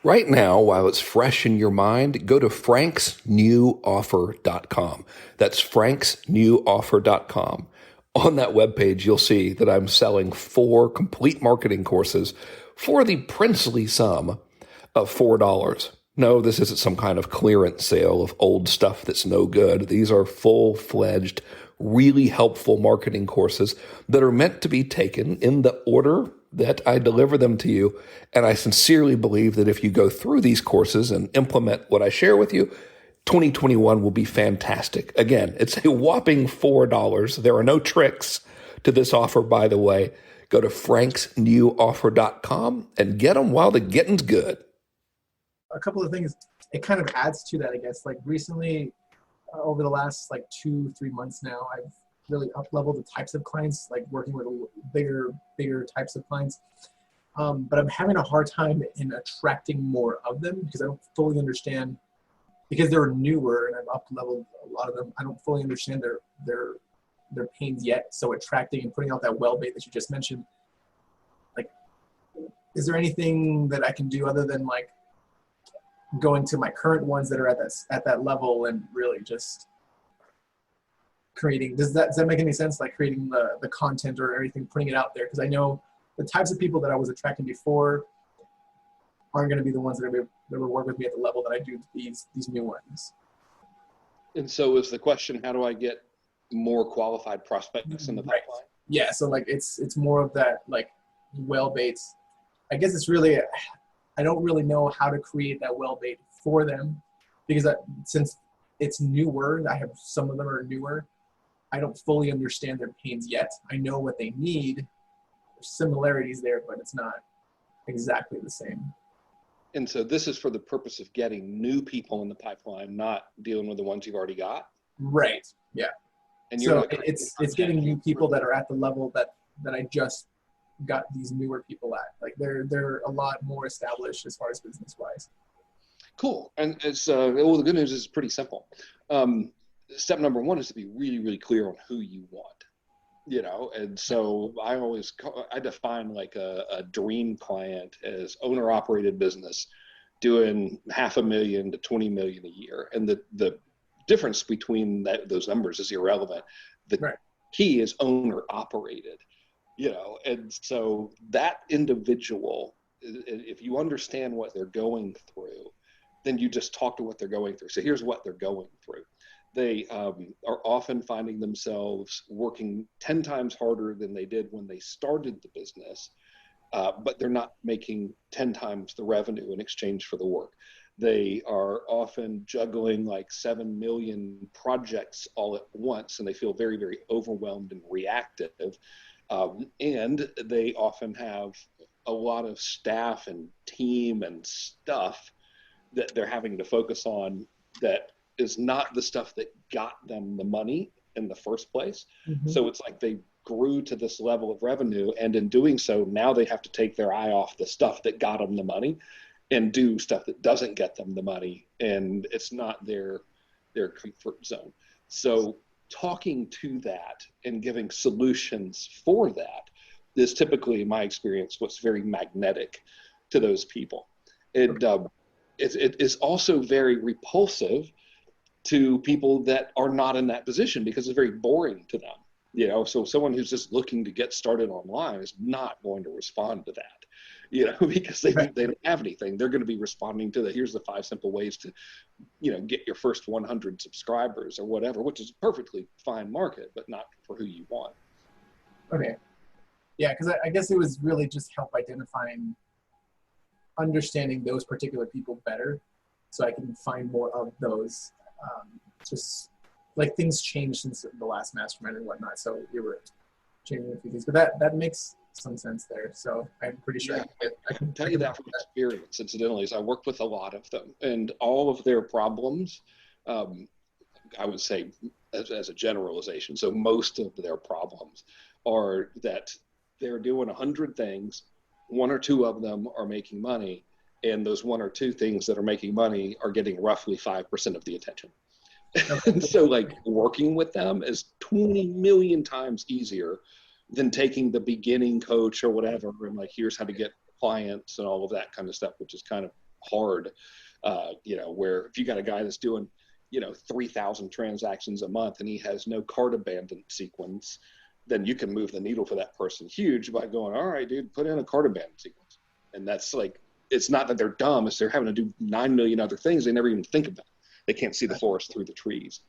Right now, while it's fresh in your mind, go to franksnewoffer.com. That's franksnewoffer.com. On that webpage, you'll see that I'm selling 4 complete marketing courses for the princely sum of $4. No, this isn't some kind of clearance sale of old stuff that's no good. These are full-fledged, really helpful marketing courses that are meant to be taken in the order that I deliver them to you. And I sincerely believe that if you go through these courses and implement what I share with you, 2021 will be fantastic. Again, it's a whopping $4. There are no tricks to this offer, by the way. Go to franksnewoffer.com and get them while the getting's good. A couple of things, it kind of adds to that, I guess. Like recently, over the last like 2-3 months now, I've really up-leveled the types of clients, like working with bigger types of clients. But I'm having a hard time in attracting more of them because I don't fully understand, because they're newer and I've up-leveled a lot of them. I don't fully understand their pains yet. So attracting and putting out that well bait that you just mentioned, like, is there anything that I can do other than like going to my current ones that are at that level and really just creating, does that make any sense? Like creating the content or everything, putting it out there? Because I know the types of people that I was attracting before aren't going to be the ones that will work with me at the level that I do these new ones. And so is the question, how do I get more qualified prospects in the pipeline? Right. Yeah, so like it's more of that like well baits. I guess it's really, I don't really know how to create that well bait for them because since it's newer, I have some of them are newer. I don't fully understand their pains yet. I know what they need. There's similarities there, but it's not exactly the same. And so this is for the purpose of getting new people in the pipeline, not dealing with the ones you've already got. Right. Yeah. And so it's getting new people that are at the level that I just got these newer people at. Like they're a lot more established as far as business wise. Cool. And it's well, the good news is it's pretty simple. Step number 1 is to be really, really clear on who you want, and so I define like a dream client as owner operated business doing $500,000 to $20 million a year. And the difference between those numbers is irrelevant. The key is owner operated, and so that individual, if you understand what they're going through, then you just talk to what they're going through. So here's what they're going through. They are often finding themselves working 10 times harder than they did when they started the business, but they're not making 10 times the revenue in exchange for the work. They are often juggling like 7 million projects all at once, and they feel very, very overwhelmed and reactive. And they often have a lot of staff and team and stuff that they're having to focus on that is not the stuff that got them the money in the first place. Mm-hmm. So it's like they grew to this level of revenue, and in doing so, now they have to take their eye off the stuff that got them the money and do stuff that doesn't get them the money, and it's not their comfort zone. So talking to that and giving solutions for that is typically, in my experience, what's very magnetic to those people. It is also very repulsive to people that are not in that position because it's very boring to them. So someone who's just looking to get started online is not going to respond to that, because they don't have anything. They're going to be responding to here's the 5 simple ways to, get your first 100 subscribers or whatever, which is a perfectly fine market, but not for who you want. Okay. Yeah, because I guess it was really just help understanding those particular people better so I can find more of those. Just like things changed since the last mastermind and whatnot, so we were changing a few things, but that makes some sense there. So I'm pretty sure I can tell you that from experience. Incidentally, is I worked with a lot of them, and all of their problems, I would say as a generalization, so most of their problems are that they're doing 100 things, 1 or 2 of them are making money, and those 1 or 2 things that are making money are getting roughly 5% of the attention. And so like working with them is 20 million times easier than taking the beginning coach or whatever and like, here's how to get clients and all of that kind of stuff, which is kind of hard, where if you got a guy that's doing, 3,000 transactions a month and he has no cart abandon sequence, then you can move the needle for that person huge by going, all right, dude, put in a cart abandon sequence. And that's like, it's not that they're dumb, it's they're having to do 9 million other things they never even think about. They can't see the forest through the trees.